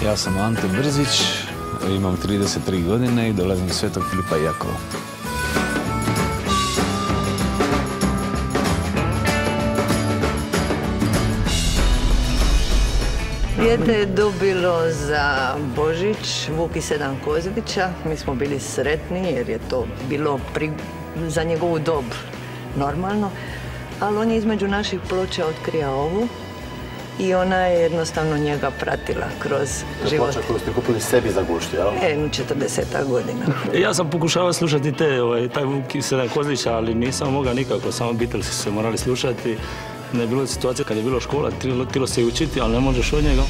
Ja sam Ante Brzić, imam 33 godine i dolazim iz Svetog Filipa i Jakova. Dijete je dobilo za Božić Vuk i 7 kozlića. Mi smo bili sretni jer je to bilo za njegovu dob normalno. Ali on je između naših ploča otkrio ovu i ona je jednostavno njega pratila kroz život. Ploča koju ste kupili sebi za gušt, jel? 40 godina. Ja sam pokušavao slušati taj Vuk i 7 kozlića, ali nisam mogao nikako, samo Beatlesi se morali slušati. Ne je bilo situacija kad je bilo škola, htjelo se i učiti, ali ne možeš od njega.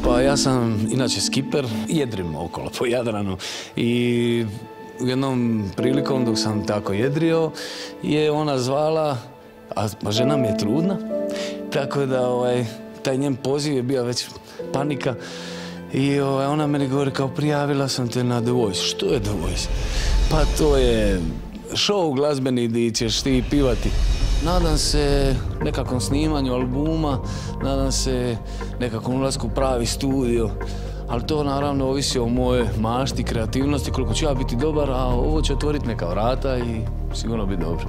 Pa ja sam inače skiper, jedrim okolo po Jadranu i u jednom prilikom dok sam tako jedrio je ona zvala, a žena mi je trudna, tako da taj njen poziv je bio već panika i ona meni govori kao prijavila sam te na The Voice. Što je The Voice? Pa to je show glazbeni gdje ćeš ti pivati. Nadam se nekakvom snimanju albuma, nadam se nekakvom ulasku u pravi studio, ali to naravno ovisi o mojoj mašti, kreativnosti, koliko ću ja biti dobar, a ovo će otvoriti neka vrata i sigurno biti dobro.